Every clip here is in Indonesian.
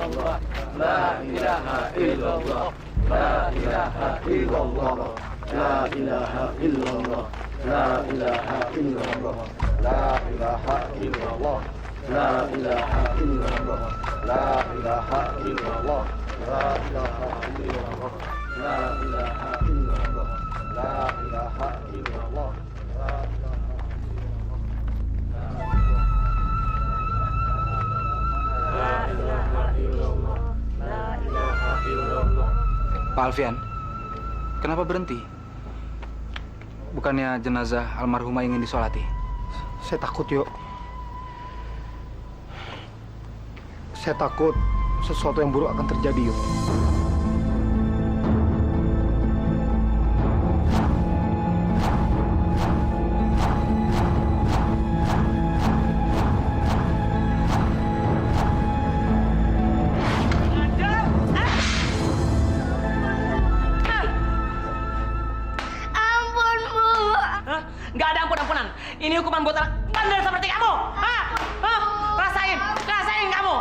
illallah, la ilaha illallah, la ilaha illallah, la ilaha illallah, la ilaha illallah, la ilaha illallah, la ilaha illallah, la ilaha illallah, la ilaha illallah, la ilaha illallah, la ilaha illallah, Pak Alfian, kenapa berhenti? Bukannya jenazah almarhumah ingin disolati? Saya takut, yuk. Saya takut sesuatu yang buruk akan terjadi, yuk. Nggak ada ampun-ampunan. Ini hukuman buat anak bandel seperti kamu. Hah? Hah? Rasain kamu.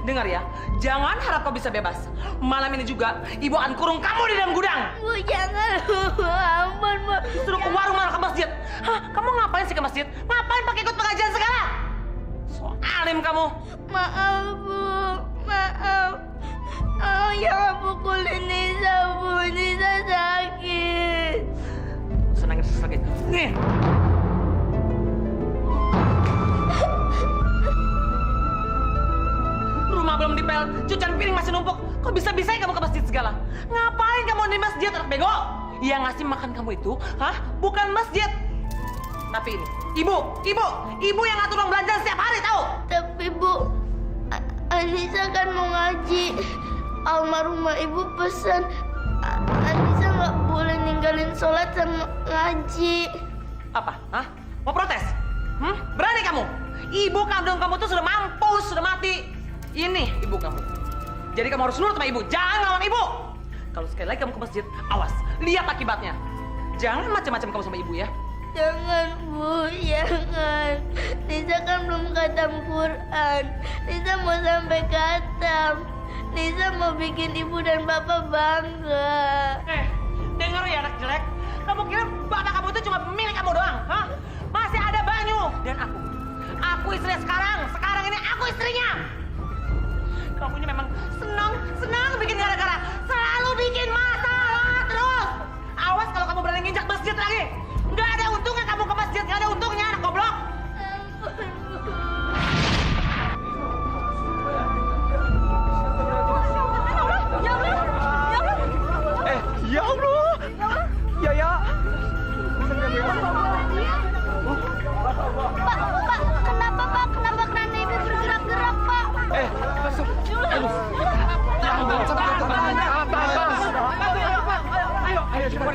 Dengar ya. Jangan harap kau bisa bebas. Malam ini juga ibu akan kurung kamu di dalam gudang. Bu, jangan. Ampun, Bu. Suruh ke warung malah ke masjid. Hah? Kamu ngapain sih ke masjid? Ngapain pakai ikut pengajian segala? So alim kamu. Maaf, Bu. Maaf. Oh, jangan pukulin Nisa, Bu. Nisa sakit. Senangin sakit. Nih. Rumah belum dipel, cucian piring masih numpuk. Kok bisa-bisanya kamu ke masjid segala? Ngapain kamu di masjid, anak bego? Yang ngasih makan kamu itu, bukan masjid. Tapi ini, ibu yang ngatur uang belanja setiap hari, tahu? Tapi, Bu, Anissa kan mau ngaji. Almarhumah ibu pesan Anissa nggak boleh ninggalin sholat sama ngaji. Apa? Mau protes? Berani kamu? Ibu kandung kamu tuh sudah mampus, sudah mati. Ini ibu kamu. Jadi kamu harus nurut sama ibu. Jangan ngelawan ibu. Kalau sekali lagi kamu ke masjid, awas. Lihat akibatnya. Jangan macam-macam kamu sama ibu ya. Jangan, Bu, jangan. Nisa kan belum khatam Quran. Nisa mau sampai khatam. Nisa mau bikin ibu dan bapak bangga. Dengar ya anak jelek. Kamu kira bapak kamu itu cuma milik kamu doang? Masih ada Banyu. Dan aku istrinya sekarang. Sekarang ini aku istrinya. Kamu ini memang senang bikin gara-gara. Selalu bikin masalah terus. Awas kalau kamu berani nginjak masjid lagi. Nggak ada untungnya kamu ke masjid. Nggak ada untungnya, anak goblok. Ya Allah. Ya. Pak, kenapa, Pak? Kenapa kerana ibu bergerak-gerak, Pak? Masuk. Aduh. Ayo, cepat. Ayo.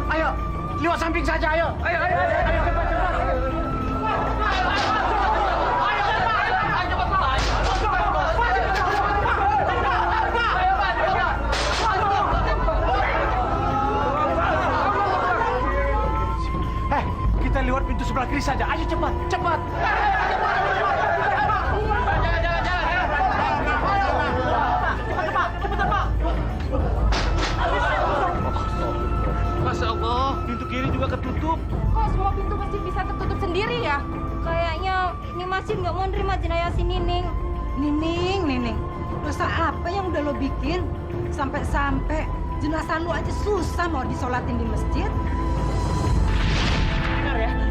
Ayo, lewat samping saja, ayo. Ayo, cepat. Kita lewat pintu sebelah kiri saja. Ayo cepat. Jangan. Cepat, Pak. Masya Allah, pintu kiri juga ketutup. Kok semua pintu masjid bisa tertutup sendiri ya? Kayaknya ini masjid nggak mau nerima jenayah si Nining. Nining. Dosa apa yang udah lo bikin? Sampai-sampai jenazah lu aja susah mau disolatin di masjid.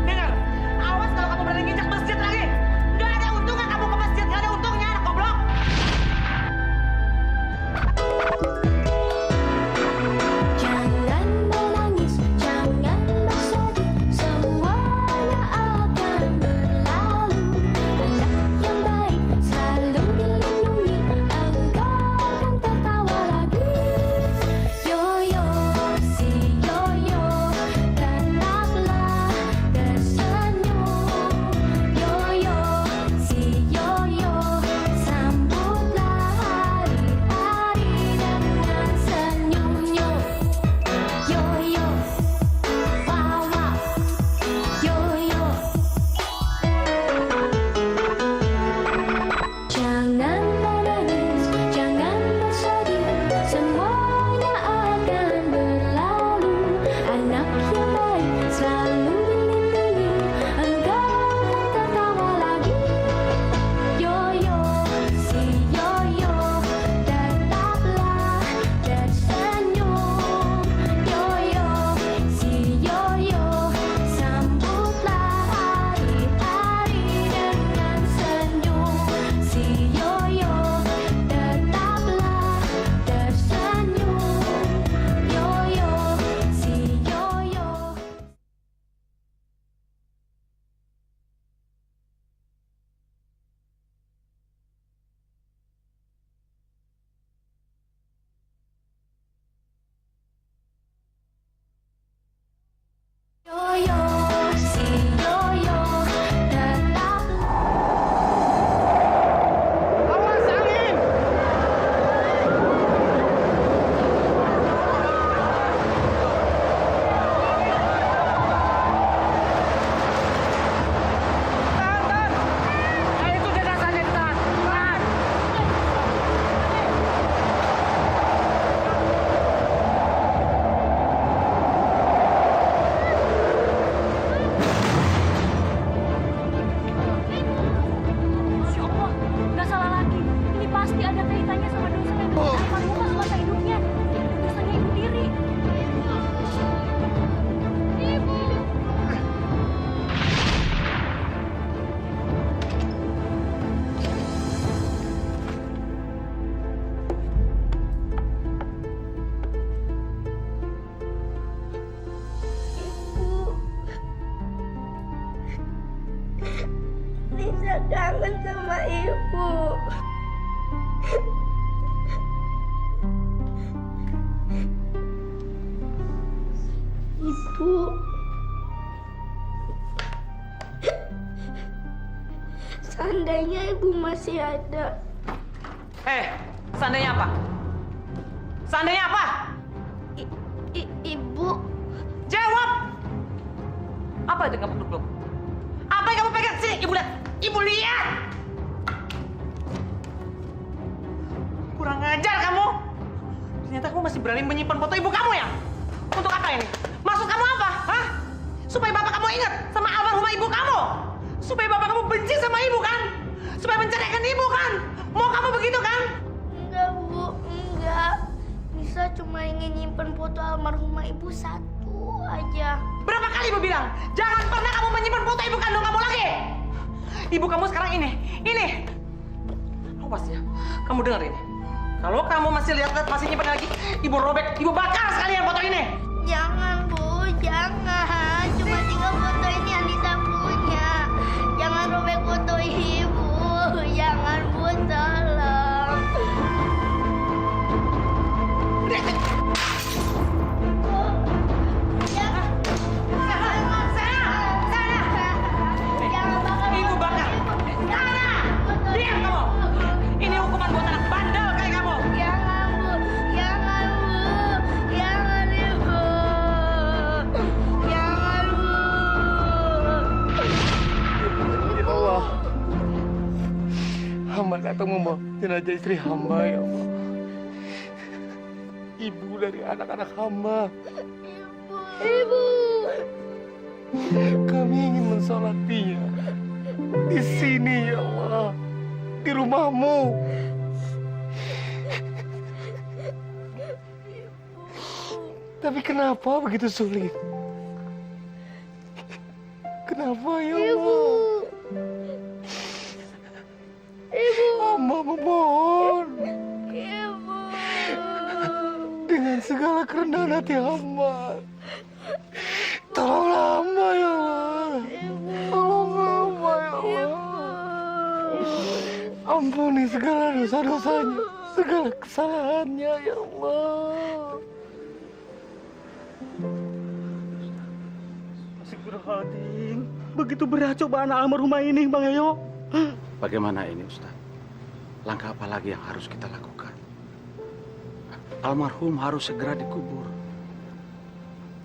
Dengar. Awas kalau kamu berani nginjak masjid lagi. Nggak ada untungnya kamu ke masjid. Nggak ada untungnya, anak goblok. Jangan menangis, jangan bersedih, semuanya akan berlalu. Anak yang baik selalu dilindungi, engkau akan tertawa lagi. Yoyo, si yoyo, tetaplah tersenyum. kangen sama ibu. Ibu. Seandainya ibu masih ada. Seandainya apa? Seandainya apa? Ibu. Jawab! Apa itu yang kamu peluk-peluk? Apa yang kamu pegang? Sini, ibu lihat! Ibu lihat! Kurang ajar kamu! Ternyata kamu masih berani menyimpan foto ibu kamu ya? Untuk apa ini? Maksud kamu apa? Hah? Supaya bapak kamu ingat sama almarhumah ibu kamu? Supaya bapak kamu benci sama ibu kan? Supaya menceraikan ibu kan? Mau kamu begitu kan? Enggak, Bu. Enggak. Nisa cuma ingin nyimpen foto almarhumah ibu satu aja. Berapa kali ibu bilang, jangan pernah kamu menyimpan foto ibu kandung kamu lagi. Ibu kamu sekarang ini. Awas ya, kamu dengar ini. Kalau kamu masih lihat-lihat masih nyimpan lagi, ibu robek, ibu bakar sekalian foto ini. Jangan, Bu. Jangan. Cuma 3 foto ini yang Nisa punya. Jangan robek foto ibu. Jangan, Bu. Tolong. Ibu bakar. Sana, diam kamu. Ini hukuman buat anak bandel kayak kamu. Jangan, Bu. Jangan, Bu. Jangan, Ibu. Jangan, Bu. Ya Allah, hamba datang membawa jenazah istri hamba, ya Allah. Ibu dari anak-anak hamba. Ibu. Kami ingin mensolatinya di sini, ya Allah, di rumahmu. Tapi kenapa begitu sulit? Kenapa, ya Allah? Ibu. Hamba memohon Ibu. dengan segala kerendahan hati hamba. Tolonglah hamba, ya Allah. Tolonglah hamba, ya Allah. Ampuni segala dosa-dosanya, segala kesalahannya, ya Allah. Astagfirullahaladzim. Begitu berat cobaan almarhumah ini, Bang Yoyo. Bagaimana ini, Ustaz? Langkah apa lagi yang harus kita lakukan? Almarhum harus segera dikubur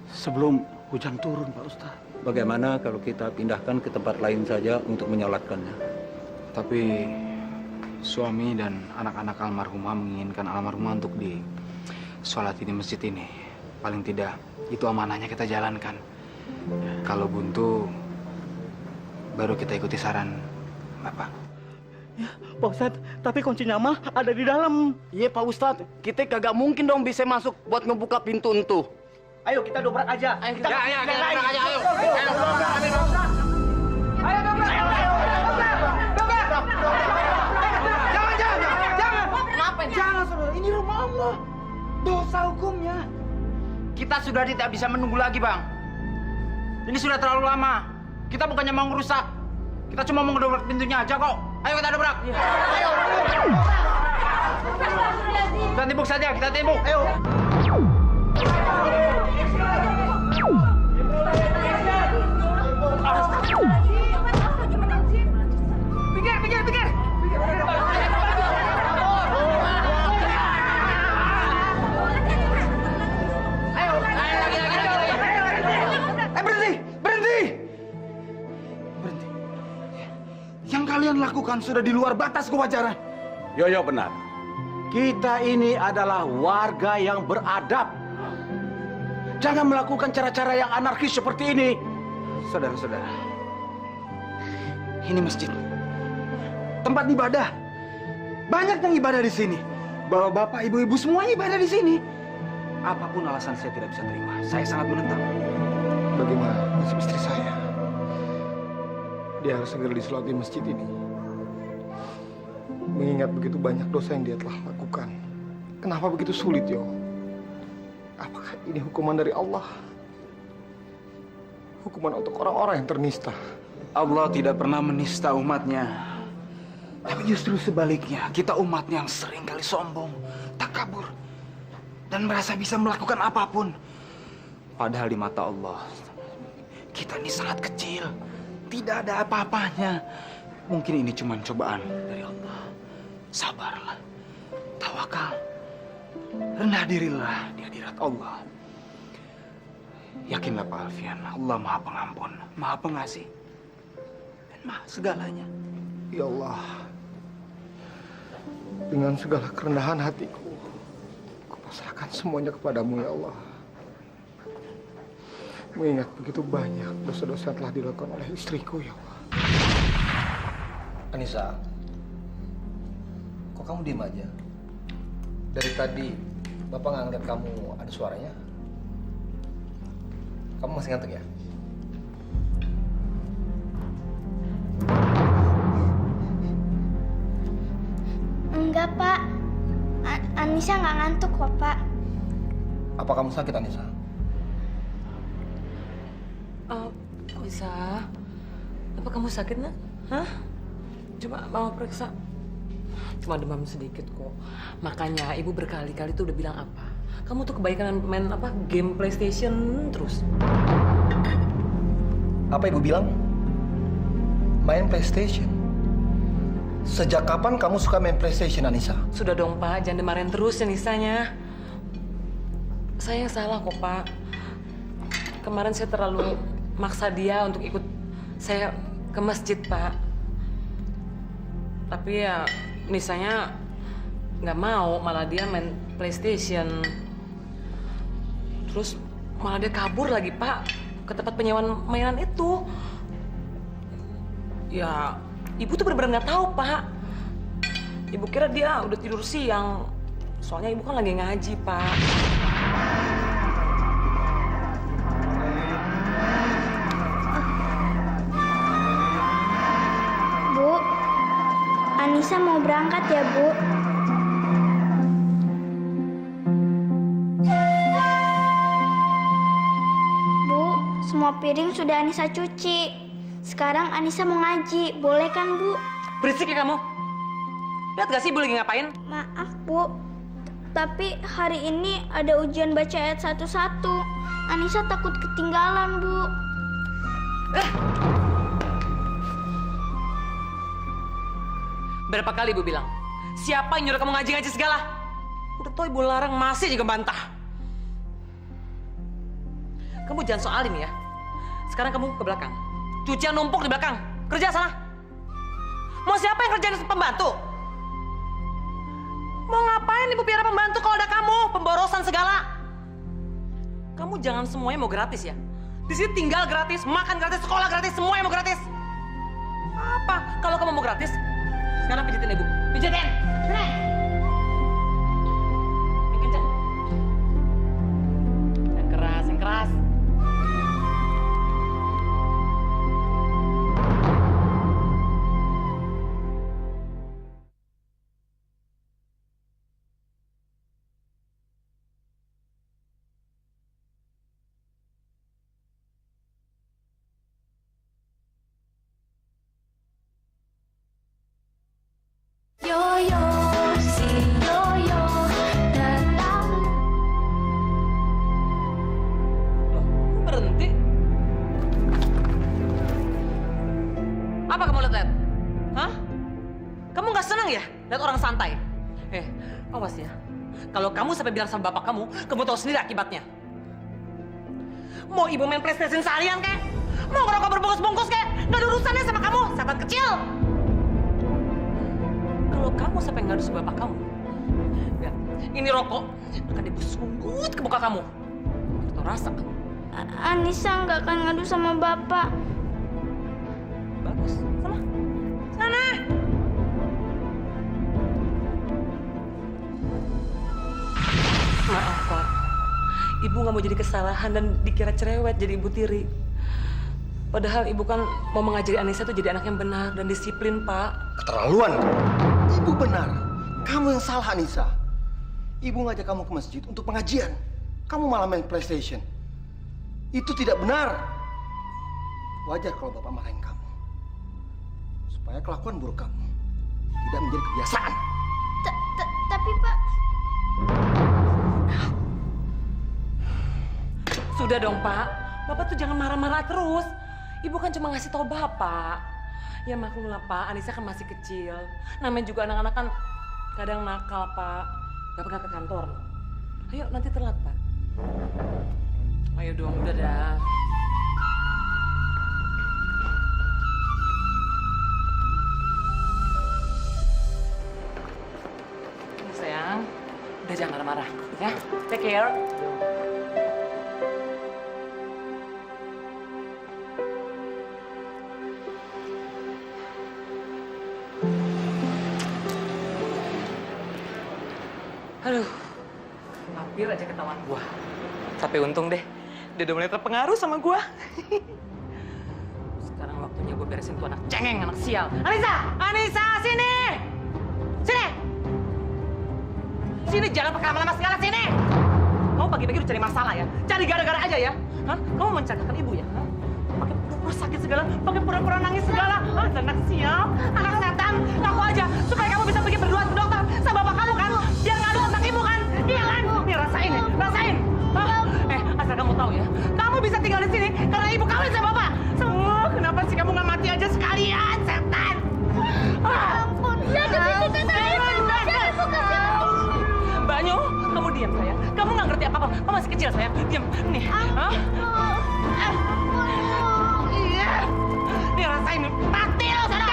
sebelum hujan turun, Pak Ustaz. Bagaimana kalau kita pindahkan ke tempat lain saja untuk menyolatkannya? Tapi suami dan anak-anak almarhumah menginginkan almarhumah untuk disolati di masjid ini. Paling tidak, itu amanahnya kita jalankan. Kalau buntu, baru kita ikuti saran Bapak. Pak Ustadz, tapi kuncinya mah ada di dalam. Iya, Pak Ustadz, kita kagak mungkin dong bisa masuk buat ngebuka pintu itu. Ayo kita dobrak aja. Ayo kita dobrak aja, ayo. Ayo dobrak. Jangan. Kenapa ini? Jangan, saudara. Ini rumah Allah. Dosa hukumnya. Kita sudah tidak bisa menunggu lagi, Bang. Ini sudah terlalu lama. Kita bukannya mau ngerusak. Kita cuma mau ngedobrak pintunya aja kok. Ayo kita dobrak. Ayo. Kita timbuk saja, kita timbuk. Ayo. Pikir. Ayo, lagi. Berhenti! Yang kalian lakukan sudah di luar batas kewajaran. Yoyo benar. Kita ini adalah warga yang beradab. Jangan melakukan cara-cara yang anarkis seperti ini. Saudara-saudara, ini masjid, tempat ibadah. Banyak yang ibadah di sini. Bapak-bapak, ibu-ibu semuanya ibadah di sini. Apapun alasan saya tidak bisa terima. Saya sangat menentang. Bagaimana nasib istri saya? Dia harus segera disolati di masjid ini. Mengingat begitu banyak dosa yang dia telah lakukan. Kenapa begitu sulit, Yo? Apakah ini hukuman dari Allah? Hukuman untuk orang-orang yang ternista. Allah tidak pernah menista umatnya. Tapi justru sebaliknya, kita umatnya yang sering kali sombong, takabur, dan merasa bisa melakukan apapun. Padahal di mata Allah, kita ini sangat kecil, tidak ada apa-apanya. Mungkin ini cuma cobaan dari Allah. Sabarlah, tawakal, rendah dirilah di hadirat Allah. Yakinlah Pak Alfian, Allah Maha Pengampun, Maha Pengasih, dan Maha segalanya. Ya Allah, dengan segala kerendahan hatiku, kupasrahkan semuanya kepadamu ya Allah. Mengingat begitu banyak dosa-dosa yang telah dilakukan oleh istriku ya Allah. Anissa, kok kamu diem aja? Dari tadi Bapak nggak ngeliat kamu ada suaranya. Kamu masih ngantuk ya? Enggak, Pak. Anissa nggak ngantuk kok, Pak. Apa kamu sakit, Anissa? Anissa, apa kamu sakit, nak? Hah? Coba mama periksa. Cuma demam sedikit kok. Makanya ibu berkali-kali tuh udah bilang apa? Kamu tuh kebaikan main apa? Game PlayStation terus. Apa ibu bilang? Main PlayStation? Sejak kapan kamu suka main PlayStation, Anissa? Sudah dong, Pak. Jangan dimarahin terus ya Nisanya. Saya yang salah kok, Pak. Kemarin saya terlalu maksa dia untuk ikut saya ke masjid, Pak. Tapi ya Nisanya nggak mau, malah dia main PlayStation. Terus malah dia kabur lagi, Pak, ke tempat penyewaan mainan itu. Ya, ibu tuh benar-benar nggak tahu, Pak. Ibu kira dia udah tidur siang. Soalnya ibu kan lagi ngaji, Pak. Bu, Anissa mau berangkat ya, Bu? Bu, semua piring sudah Anissa cuci. Sekarang Anissa mau ngaji, boleh kan, Bu? Berisik ya kamu. Lihat gak sih ibu lagi ngapain? Maaf, Bu. Tapi hari ini ada ujian baca ayat 1-1. Anissa takut ketinggalan, Bu. Berapa kali ibu bilang? Siapa yang nyuruh kamu ngaji-ngaji segala? Udah tau ibu larang, masih juga bantah. Kamu jangan soalin ya. Sekarang kamu ke belakang. Cucian numpuk di belakang. Kerja sana. Mau siapa yang kerjain pembantu? Mau ngapain ibu biara pembantu kalau ada kamu? Pemborosan segala. Kamu jangan semuanya mau gratis ya. Di sini tinggal gratis, makan gratis, sekolah gratis, semuanya mau gratis. Apa? Kalau kamu mau gratis, sekarang pijitin ibu. Pijitin! Sini! Yang kenceng. Yang keras, yang keras. Yoyo, si Yoyo datang. Berhenti. Apa kamu lihat-lihat? Hah? Kamu nggak senang ya lihat orang santai? Awas ya. Kalau kamu sampai bilang sama bapak kamu tahu sendiri akibatnya. Mau ibu main PlayStation seharian kek? Mau ngerokok berbungkus-bungkus kek? Nggak ada urusannya sama kamu, setan kecil. Kalau kamu sampai ngadu sama bapak kamu, lihat, ini rokok akan dibusungut ke muka kamu. Atau rasa kamu. Anissa nggak akan ngadu sama Bapak. Bagus, sana. Sana. Maaf, Pak. Ibu nggak mau jadi kesalahan dan dikira cerewet jadi ibu tiri. Padahal ibu kan mau mengajari Anissa tuh jadi anak yang benar dan disiplin, Pak. Keterlaluan. Ibu benar. Kamu yang salah, Anissa. Ibu ngajak kamu ke masjid untuk pengajian. Kamu malah main PlayStation. Itu tidak benar. Wajar kalau Bapak marahin kamu. Supaya kelakuan buruk kamu tidak menjadi kebiasaan. Tapi Pak, Sudah dong, Pak. Bapak tuh jangan marah-marah terus. Ibu kan cuma ngasih tahu Bapak. Ya maklumlah, Pak. Anissa kan masih kecil. Namanya juga anak-anak kan kadang nakal, Pak. Gak pernah ke kantor. Ayo, nanti telat, Pak. Ayo dong, udah dah. Sayang, udah jangan marah-marah. Ya, take care. Aduh, hampir aja ketahuan gua. Tapi untung deh, dia udah mulai terpengaruh sama gua. Sekarang waktunya gua beresin tuh anak cengeng, anak sial. Anissa! Anissa, sini! Sini! Sini, jangan pakai lama-lama segala, sini! Kamu pagi-pagi udah cari masalah ya? Cari gara-gara aja ya? Hah? Kamu mencelakakan ibu ya? Hah? Pakai pura-pura sakit segala, pakai pura-pura nangis segala. Ah, anak sial, anak setan. Ngaku aja supaya kamu bisa pergi berdua ke dokter sama bapak kamu kan? Biar ngadu tentang ibu kan? Iya kan? Nih rasain nih, rasain. Asal kamu tahu ya, kamu bisa tinggal di sini karena ibu kawin sama bapak. Kenapa sih kamu nggak mati aja sekalian, setan? ampun. Ya, Mbak Nyo, kamu diam sayang. Kamu nggak ngerti apa-apa. Kamu masih kecil sayang. Diam. Nih. Iya. Nih rasain. Mati lo sana.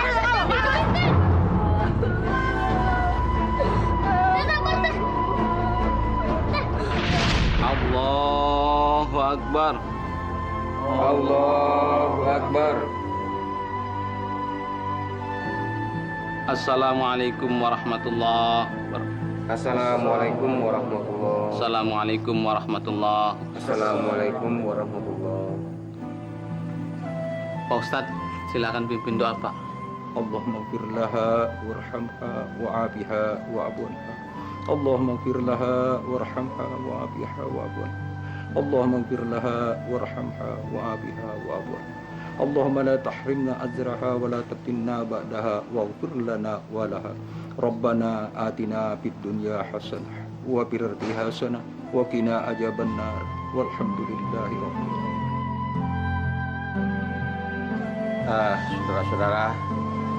Allahu Akbar. Allahu Akbar. Assalamualaikum warahmatullahi wabarakatuh. Assalamualaikum warahmatullahi. Assalamualaikum warahmatullahi. Assalamualaikum warahmatullahi. Pak Ustadz, silakan pimpin doa Pak. Allahumma ighfir laha warhamha wa'afiha wa'fu anha. Allahumma ighfir laha warhamha wa'afiha wa'fu anha. Allahumma ighfir laha warhamha wa'afiha wa'fu anha. Allahumma la tahrimna ajraha wa la taftinna ba'daha waghfir lana wa laha. Rabbana atina fid dunya hasanah wa fil akhirati hasanah wa qina adzabannar. Walhamdulillahi rabbil alamin. Saudara-saudara,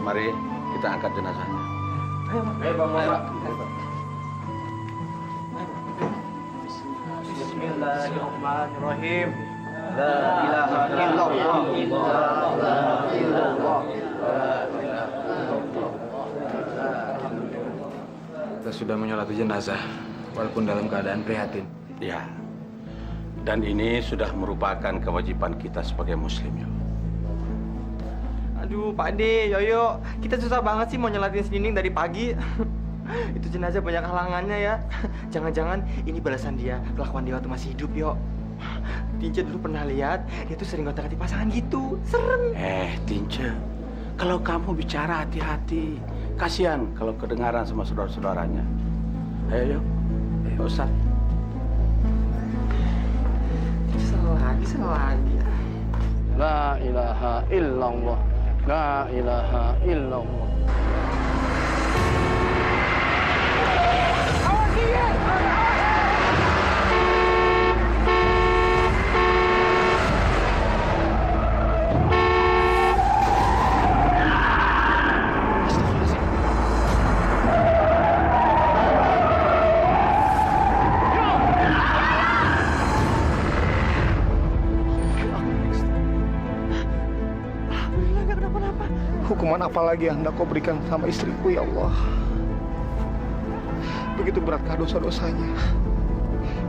mari kita angkat jenazahnya. Ayo Bang Mama. Bismillahirrahmanirrahim. La ilaha illallah. Kita sudah menyolati jenazah, walaupun dalam keadaan prihatin. Ya, dan ini sudah merupakan kewajiban kita sebagai muslim ya. Aduh, Pak De, Yoyo, kita susah banget sih mau nyolatin si Nining dari pagi. Itu jenazah banyak halangannya ya. Jangan-jangan ini balasan dia kelakuan dia waktu masih hidup, yo. Tince dulu pernah lihat, dia tuh sering gonta-ganti pasangan gitu. Serem. Tince, kalau kamu bicara hati-hati. Kasihan kalau kedengaran sama saudara-saudaranya. Ayo, yuk. Ayo, Ustaz. Salah lagi. La ilaha illallah. La ilaha illallah. Hukuman apa lagi yang hendak kau berikan sama istriku, ya Allah? Begitu beratkah dosa-dosanya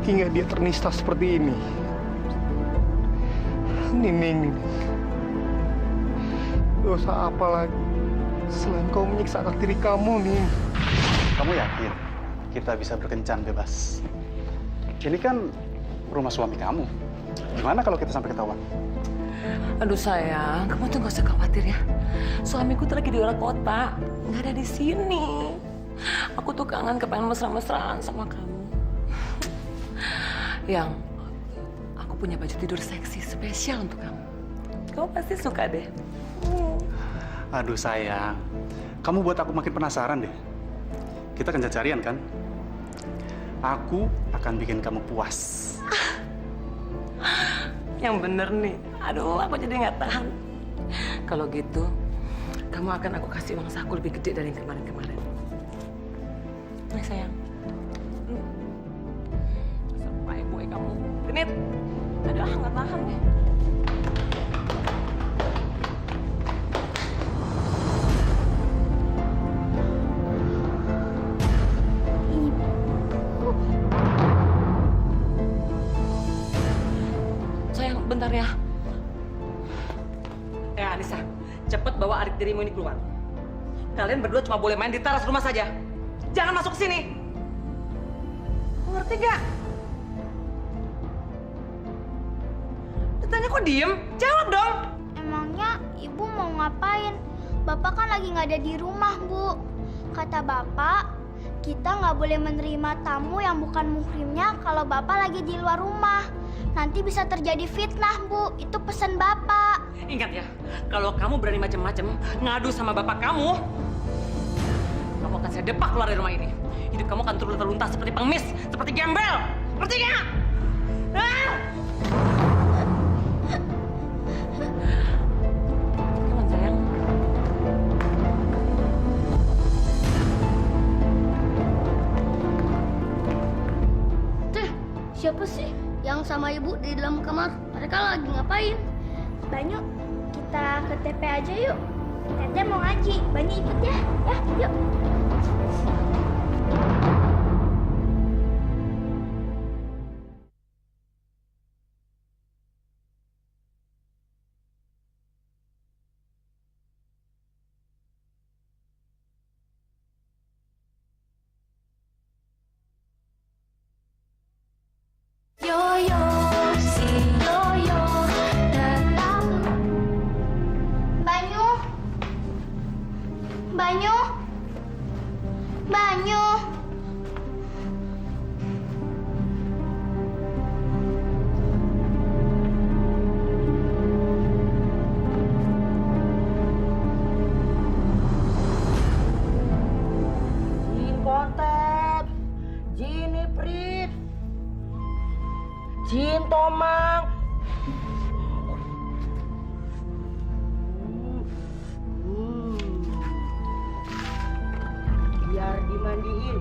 hingga dia ternista seperti ini? Nining, dosa apa lagi selain kau menyiksa anak tiri kamu, Ning? Kamu yakin kita bisa berkencan bebas? Ini kan rumah suami kamu. Gimana kalau kita sampai ketahuan? Aduh sayang, kamu tuh gak usah khawatir ya. Suamiku tuh lagi di luar kota, nggak ada di sini. Aku tuh kangen kepengen mesra-mesraan sama kamu. Yang, aku punya baju tidur seksi spesial untuk kamu. Kamu pasti suka deh. Aduh sayang, Kamu buat aku makin penasaran deh. Kita kan cari-carian kan? Aku akan bikin kamu puas. Yang bener nih. Aduh, aku jadi nggak tahan. Kalau gitu, kamu akan aku kasih uang saku lebih gede dari yang kemarin-kemarin. Nih sayang. Sampai gue kamu genit. Aduh, nggak tahan deh. Sayang, bentar ya. Anissa, cepet bawa adik dirimu ini keluar. Kalian berdua cuma boleh main di teras rumah saja. Jangan masuk ke sini. Ngerti gak? Ditanya kok diem? Jawab dong. Emangnya ibu mau ngapain? Bapak kan lagi nggak ada di rumah, Bu. Kata bapak, kita nggak boleh menerima tamu yang bukan muhrimnya kalau bapak lagi di luar rumah. Nanti bisa terjadi fitnah, Bu. Itu pesan bapak. Ingat ya, kalau kamu berani macam-macam ngadu sama bapak kamu akan saya depak keluar dari rumah ini. Hidup kamu akan terlunta-lunta seperti pengemis, seperti gembel. Ngerti nggak? Ah! Come on, sayang. Teh, siapa sih yang sama ibu di dalam kamar? Mereka lagi ngapain? Banyu, kita ke TP aja yuk. Teteh mau ngaji. Banyu ikut ya. Ya, yuk. Yoyo, si Yoyo datang. Banyu. Banyu. Banyu. Jin Kontet, Jin Iprit, Jin Tomang. Biar dimandiin,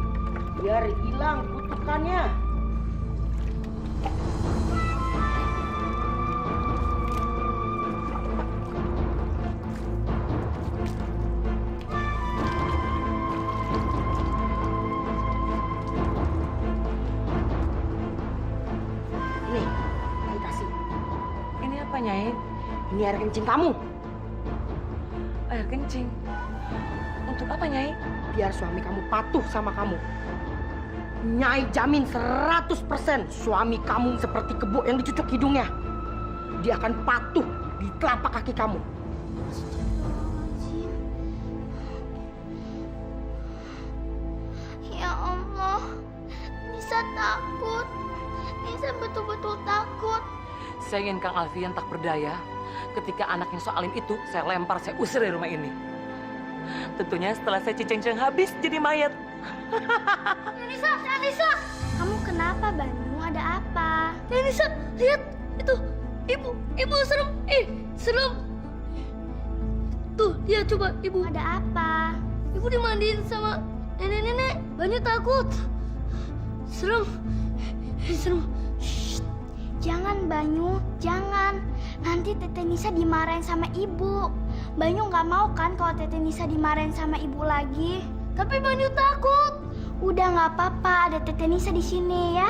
biar hilang kutukannya. Ini, Nyai kasih. Ini apa, Nyai? Ini air kencing kamu. Air kencing? Untuk apa, Nyai? Biar suami kamu patuh sama kamu. Nyai jamin 100% suami kamu seperti kebo yang dicucuk hidungnya. Dia akan patuh di telapak kaki kamu. Ya Allah, Nisa takut. Nisa betul-betul takut. Saya ingin Kang Alfian tak berdaya. Ketika anaknya Soalim itu, saya lempar, saya usir dari rumah ini. Tentunya setelah saya cincang habis jadi mayat. Nisa, Nisa. Kamu kenapa, Banyu? Ada apa? Nisa, lihat. Itu, ibu serem. Serem. Tuh, lihat coba, ibu. Ada apa? Ibu dimandiin sama nenek-nenek. Banyu takut. Serem. Serem. Shh. Jangan, Banyu. Jangan. Nanti Tete Nisa dimarahin sama ibu. Banyu nggak mau kan kalau Tete Nisa dimarahin sama ibu lagi. Tapi Banyu takut. Udah nggak apa-apa, ada Tete Nisa di sini ya.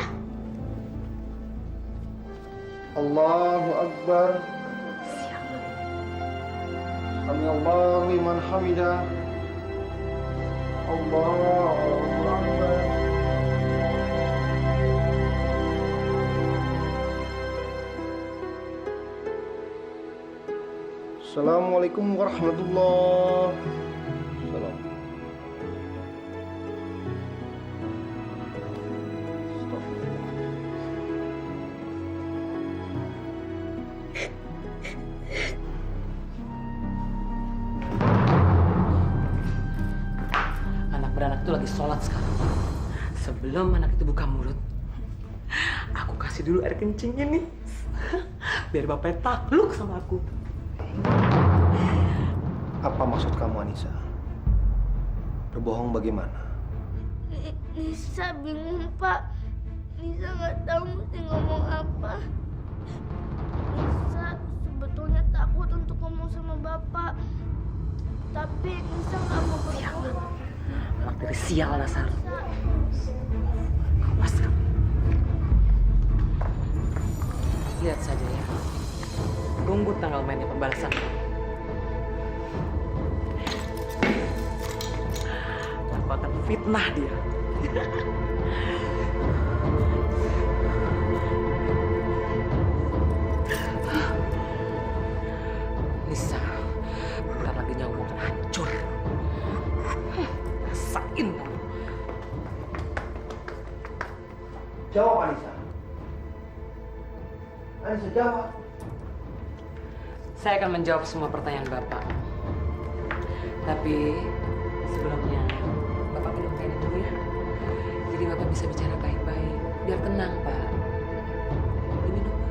Allahu Akbar. Sami Allahu liman hamidah. Allahu Akbar. Assalamualaikum warahmatullahi wabarakatuh. tuh lagi sholat sekarang. Sebelum anak itu buka mulut, aku kasih dulu air kencing ini. Biar bapaknya takluk sama aku. Apa maksud kamu, Anissa? Berbohong bagaimana? Nisa bingung, Pak. Nisa nggak tahu mesti ngomong apa. Nisa sebetulnya takut untuk ngomong sama Bapak. Tapi Nisa nggak mau berbohong. Anak dari sial, Nasar. Awas kamu. Lihat saja ya. Tunggu tanggal mainnya pembalasan. Aku akan fitnah dia. Nisa, bentar lagi nyawa akan hancur. Rasain kamu. Jawab, Anissa. Anissa, jawab. Saya akan menjawab semua pertanyaan Bapak. Tapi sebelumnya, Bapak minum teh dulu ya. Jadi Bapak bisa bicara baik-baik. Biar tenang, Pak. Diminum, Pak.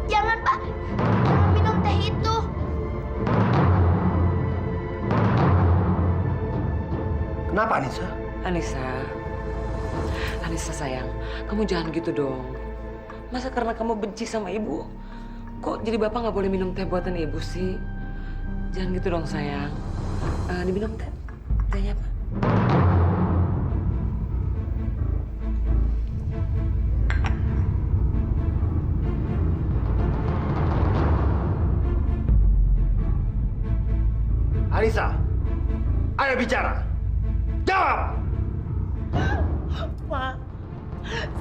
Jangan, Pak. Jangan minum teh itu. Kenapa, Anissa? Anissa sayang, kamu jangan gitu dong. Masa karena kamu benci sama ibu, kok jadi bapak nggak boleh minum teh buatan ibu sih? Jangan gitu dong sayang. Diminum tehnya Pak. Anissa, ayo bicara. Jawab! Pak,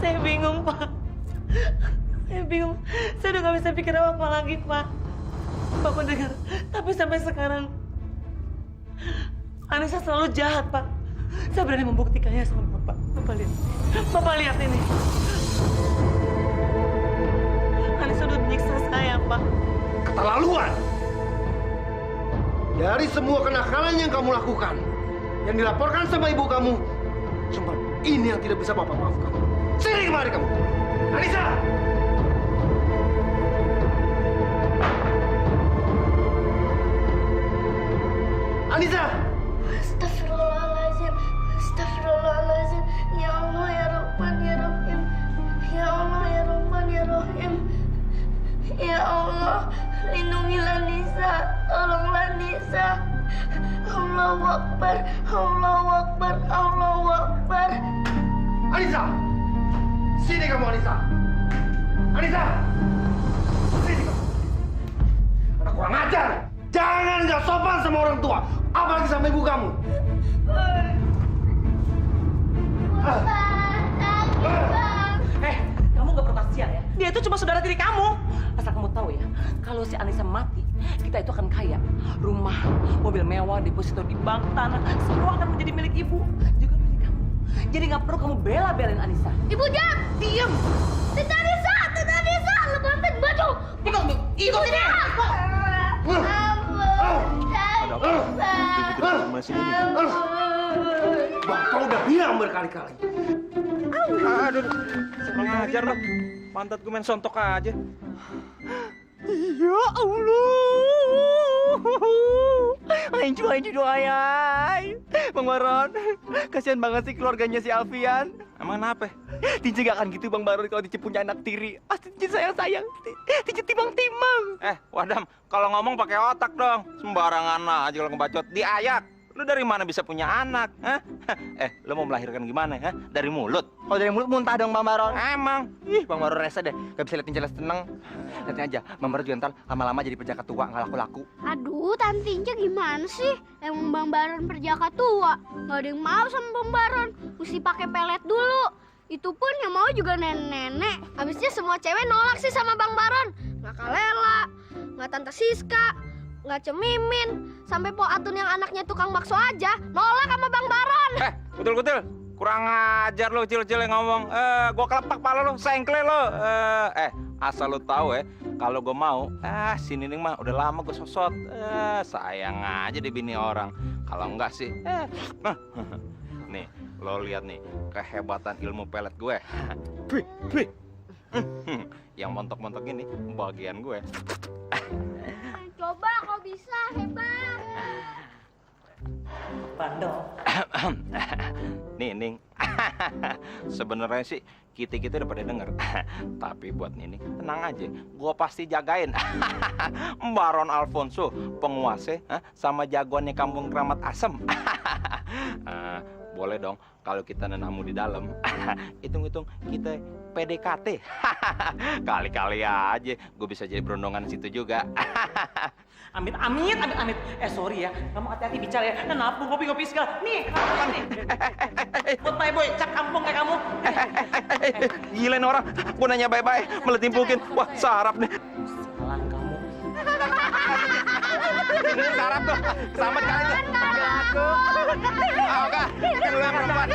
saya bingung, Pak. Saya bingung. Saya udah nggak bisa pikir apa lagi, Pak. Bapak dengar, tapi sampai sekarang Anissa selalu jahat, Pak. Saya berani membuktikannya sama Bapak. Bapak lihat ini. Anissa udah menyiksa saya, Pak. Keterlaluan! Dari semua kenakalan yang kamu lakukan, yang dilaporkan sama ibu kamu, cuma ini yang tidak bisa Bapak maafkan. Sini kemari kamu! Anissa! Anissa! Astagfirullahaladzim. Astagfirullahaladzim. Ya Allah, ya Rahman, ya Rahim. Ya Allah, ya Rahman, ya Rahim. Ya Allah, lindungilah Nisa. Tolonglah Nisa. Allahu Akbar. Allahu Akbar. Allahu Akbar. Anissa! Sini kamu, Anissa! Anissa! Sini kamu! Anak kurang ajar! Jangan nggak sopan sama orang tua! Apalagi sama ibu kamu! Kamu nggak perlu kasihan ya. Dia itu cuma saudara tiri kamu. Asal kamu tahu ya, kalau si Anissa mati, kita itu akan kaya. Rumah, mobil mewah, deposito di bank, tanah, semua akan menjadi milik ibu, juga milik kamu. Jadi nggak perlu kamu bela-belain Anissa. Ibu jangan! Diam! Tita Anissa! Tita Anissa! Lepasin baju! Ikut ini! Ada apa? Masih ini. Bapak udah bilang berkali-kali. Aduh, kurang ajar lo. Pantat gue main sontok aja. Ya Allah. Anju dong ayai. Bang Baron, kasihan banget sih keluarganya si Alfian. Emang kenapa? Tinci gak akan gitu Bang Baron kalau Tinci punya anak tiri. Pasti Tinci sayang-sayang. Tinci timang-timang. Wadam, kalau ngomong pakai otak dong. Sembarangan aja kalau ngebacot. Diayak. Lu dari mana bisa punya anak? Hah? Lu mau melahirkan gimana? Hah? Dari mulut? Oh dari mulut muntah dong Bang Baron. Emang? Ih Bang Baron rese deh. Gak bisa liatin jelas tenang. Liatin aja, Bang Baron juga ntar lama-lama jadi penjaga tua, nggak laku-laku. Aduh, Tante Inca gimana sih? Emang Bang Baron perjaka tua. Nggak ada yang mau sama Bang Baron. Mesti pakai pelet dulu. Itu pun yang mau juga nenek-nenek. Habisnya semua cewek nolak sih sama Bang Baron. Nggak Kalela, nggak Tante Siska, nggak Cemimin. Sampai Po Atun yang anaknya tukang bakso aja nolak sama Bang Baron. Kutil-kutil. Kurang ajar lo kecil-kecil yang ngomong. Gua kelepak pala lo, sengkle lo. Asal lo tahu ya, kalau gue mau, si Nining mah udah lama gue sosot. Sayang aja deh bini orang. Kalau enggak sih, nih, lo lihat nih kehebatan ilmu pelet gue. Wih. Yang montok-montok ini bagian gue. Coba kau bisa, hebat. Bandel. Nih, Ning. Sebenarnya sih kita udah pada denger. Tapi buat Nining, tenang aja. Gua pasti jagain. Baron Alfonso, penguasa sama jagoannya kampung Keramat Asem. Boleh dong kalau kita nenamu di dalam. Hitung-hitung kita PDKT. Kali-kali aja gue bisa jadi berondongan situ juga. Amit. Sorry ya, kamu hati-hati bicara ya. Kenapa ngopi-ngopi segala? Nih, buat my boy, cak kampung kayak kamu. Gila nih orang, gue nanya bye-bye, malah timpukin. Wah, sarap nih. Salah kamu. Sarap tuh, selamat kali tuh. Aku. Oke, kita dulu yang perempuan.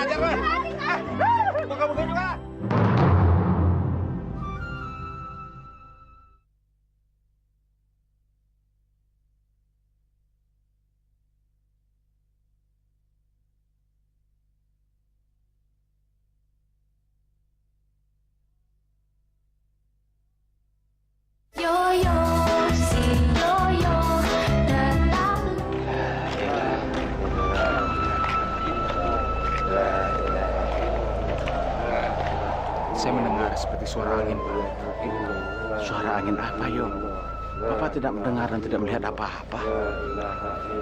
Aja, Bang. Buka-buka juga. Yoyo, si Yoyo tetap. Saya mendengar seperti suara angin, Pak. Suara angin apa, Yo? Bapak tidak mendengar dan tidak melihat apa-apa.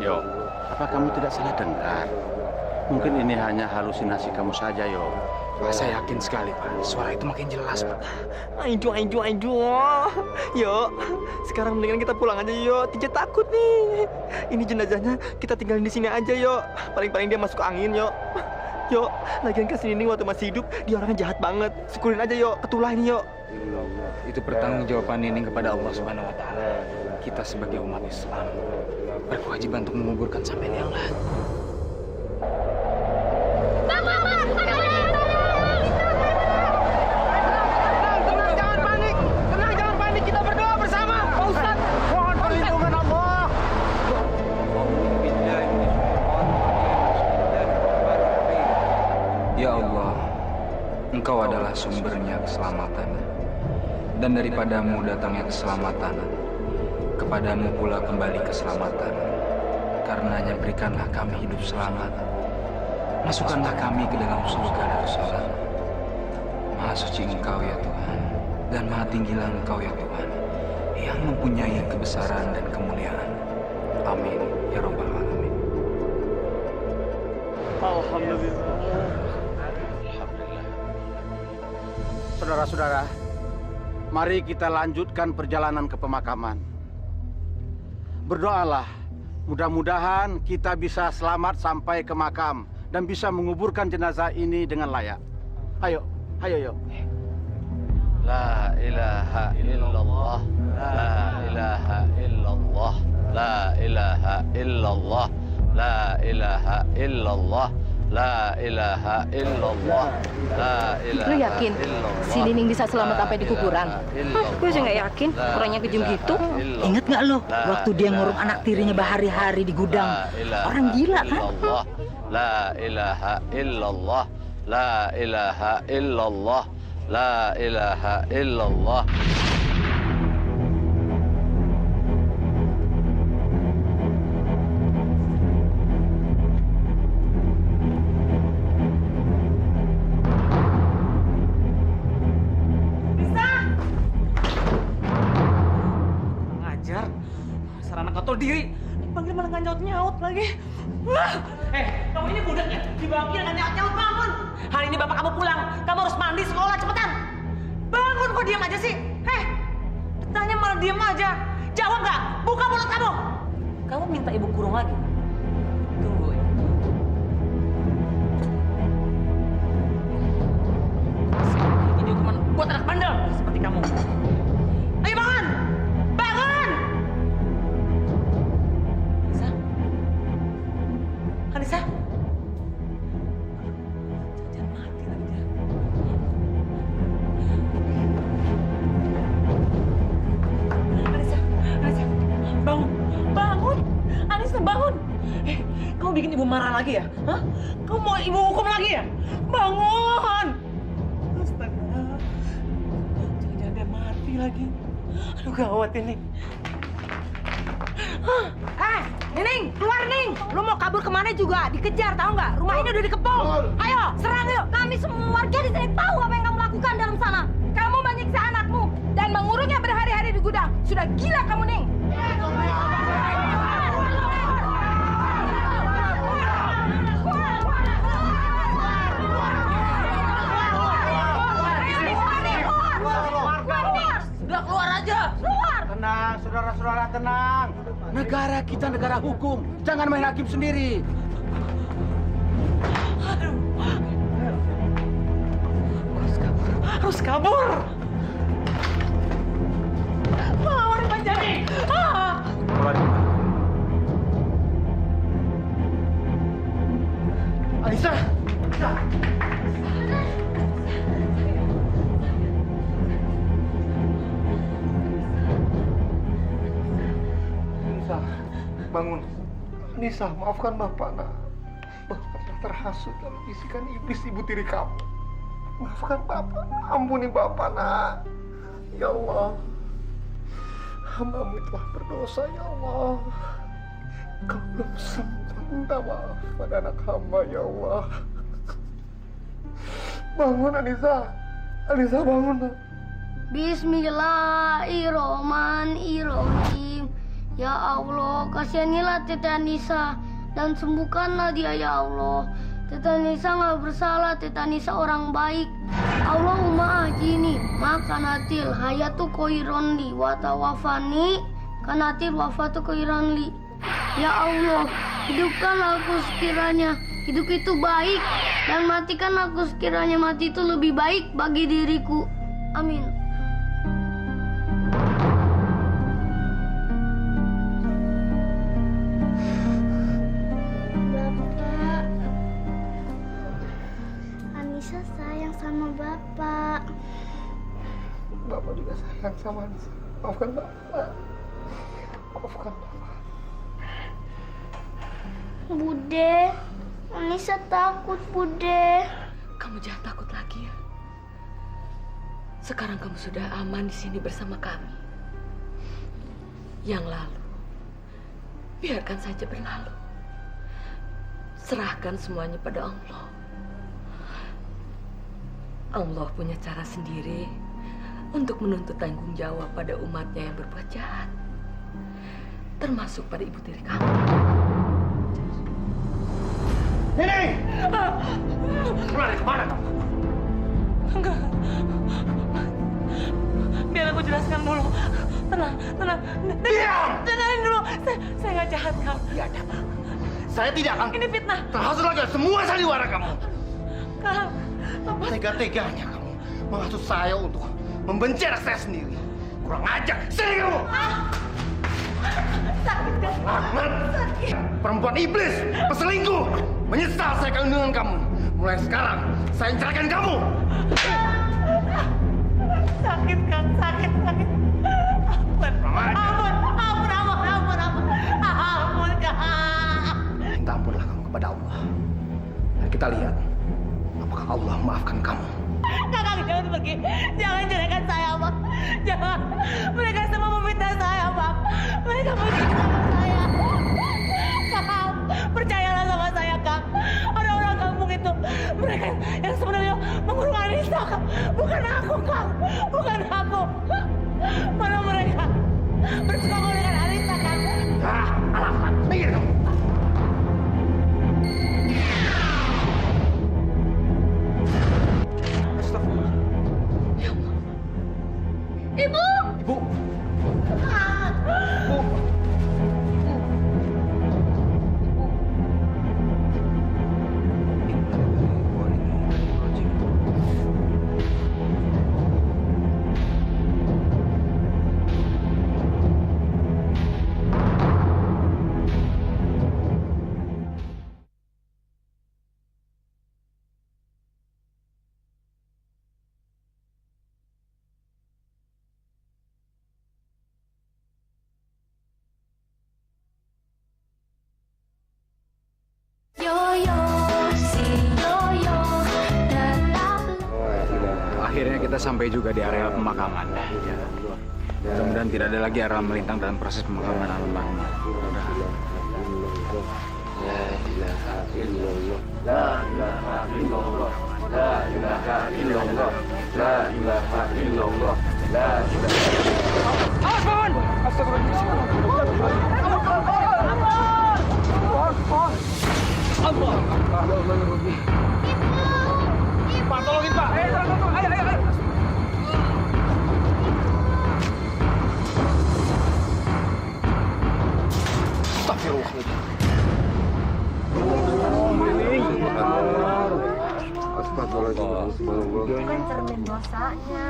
Yo, apa kamu tidak salah dengar? Mungkin ini hanya halusinasi kamu saja, Yo. Pak, saya yakin sekali, Pak. Suara itu makin jelas, Pak. Aduh. Yo, sekarang mendingan kita pulang aja, yo. Tinja takut nih. Ini jenazahnya kita tinggalin di sini aja, yo. Paling-paling dia masuk angin, yo. Yo, lagian kan si Nining waktu masih hidup, dia orangnya jahat banget. Syukurin aja, yo. Ketulah ini, yo. Itu pertanggungjawaban Nining kepada Allah Subhanahu wa Ta'ala. Kita sebagai umat Islam berkewajiban untuk menguburkan sampai yang lain. Ya Allah, Engkau adalah sumbernya keselamatan, dan daripadamu datangnya keselamatan, kepadamu pula kembali keselamatan. Karenanya berikanlah kami hidup selamat, masukkanlah kami ke dalam surga Darussalam. Maha suci Engkau ya Tuhan, dan maha tinggilah Engkau ya Tuhan, yang mempunyai kebesaran dan kemuliaan. Amin ya Rabbal Alamin. Alhamdulillah. Saudara-saudara, mari kita lanjutkan perjalanan ke pemakaman. Berdoalah, mudah-mudahan kita bisa selamat sampai ke makam dan bisa menguburkan jenazah ini dengan layak. Ayo, yuk. La ilaha illallah, la ilaha illallah, la ilaha illallah, la ilaha illallah, la ilaha illallah, la ilaha. Lu yakin si Nining bisa selamat sampai di kuburan? Gue sih nggak yakin, orangnya kejam gitu. Ingat nggak lo waktu dia ngurung anak tirinya berhari-hari di gudang? Orang gila kan? La ilaha illallah, la ilaha illallah, la ilaha illallah. Tahu diri, panggil malah nggak nyaut-nyaut lagi. Kamu ini budak ya? Dibangun dengan nyaut-nyaut, bangun. Hari ini bapak kamu pulang, kamu harus mandi sekolah cepetan. Bangun, kok diam aja sih? Ditanya malah diam aja. Jawab nggak? Buka mulut kamu. Kamu minta ibu kurung lagi? Tunggu ya. Ini hukuman buat anak bandel seperti kamu. Ayo bangun! Bangun! Anissa? Jangan mati lagi dia. bikin ibu marah lagi ya? Hah? Kamu mau ibu hukum lagi ya? Bangun! Astaga. Jangan dia mati lagi. Aduh gawat ini. Nining, keluar Ning. Lu mau kabur kemana juga? Dikejar, tahu nggak? Rumah ini udah dikepung. Ayo, serang yuk. Kami semua warga di sini tahu apa yang kamu lakukan dalam sana. Kamu menyiksa anakmu dan mengurungnya berhari-hari di gudang. Sudah gila kamu, Ning. Udah keluar aja. Keluar. Tenang, saudara-saudara, tenang. Negara kita negara hukum. Jangan main hakim sendiri. Harus kabur. Mau dipanjani. Anissa! Nisa, bangun. Nisa, maafkan Bapak, nak. Bapak telah terhasut dalam bisikan iblis ibu tiri kamu. Maafkan Bapak, ampuni Bapak, nak. Ya Allah, hamba-Mu telah berdosa, ya Allah. Kau belum sempat minta maaf pada anak hamba, ya Allah. Bangun, Anissa. Anissa, bangun, nak. Bismillahirrahmanirrahim. Ya Allah, kasihanilah Tete Anissa dan sembuhkanlah dia, ya Allah. Tete Anissa nggak bersalah, Tete Anissa orang baik. Allahumma ajini makanatil hayatu koironli watawafani kanatil wafatu koironli. Ya Allah, hidupkan aku sekiranya hidup itu baik dan matikan aku sekiranya mati itu lebih baik bagi diriku. Amin. Bapak, Anissa sayang sama Bapak. Bapak juga sayang sama Anissa. Maafkan Bapak. Maafkan Bapak. Bude, Anissa takut, Bude. Kamu jangan takut lagi ya. Sekarang kamu sudah aman di sini bersama kami. Yang lalu, biarkan saja berlalu. Serahkan semuanya pada Allah. Allah punya cara sendiri untuk menuntut tanggung jawab pada umatnya yang berbuat jahat. Termasuk pada ibu tiri kamu. Nining! Lari kemana kamu? Enggak. Biar aku jelaskan dulu. Tenang, tenang. Diam! Dengarin dulu. Saya nggak jahat, Kang. Iya, jahat. Saya tidak akan Ini fitnah. terhasut lagi semua sandiwara kamu. Kang, apa? Tega-teganya kamu menghasut saya untuk membenci anak saya sendiri. Kurang ajar. Sini kamu! Sakit, Kang. Laknat! Perempuan iblis, peselingkuh. Menyesal saya kawin dengan kamu. Mulai sekarang, saya ceraikan kamu. Sakit, Kang. Sakit, sakit. Ampun, ampun, ampun, ampun, ampun. Ampun, Kang. Minta ampunlah kamu kepada Allah. Dan kita lihat, apakah Allah memaafkan kamu. Kakak jangan pergi. Jangan ceraikan saya, Bang. Jangan. Mereka semua meminta saya, Bang. Mereka meminta sama saya. Kang, percayalah sama saya, Kang. Orang-orang kampung itu, mereka yang sebenarnya mengurung Anissa, Kang. Bukan aku, Kang. Bukan aku. Mana mereka bersekongkol dengan Anissa, Kang. Ah, alasan. Minggir kamu. Ibu! Ibu! Akhirnya kita sampai juga di area pemakaman. Ya. Mudah-mudahan tidak ada lagi aral melintang dalam proses pemakaman almarhum. La ilaha illallah. La ilaha illallah. La ilaha illallah. La ilaha illallah. La ilaha. Awas, Paman! Pak, tolongin Pak. Ayo, ayo. Bukan cermin dosanya.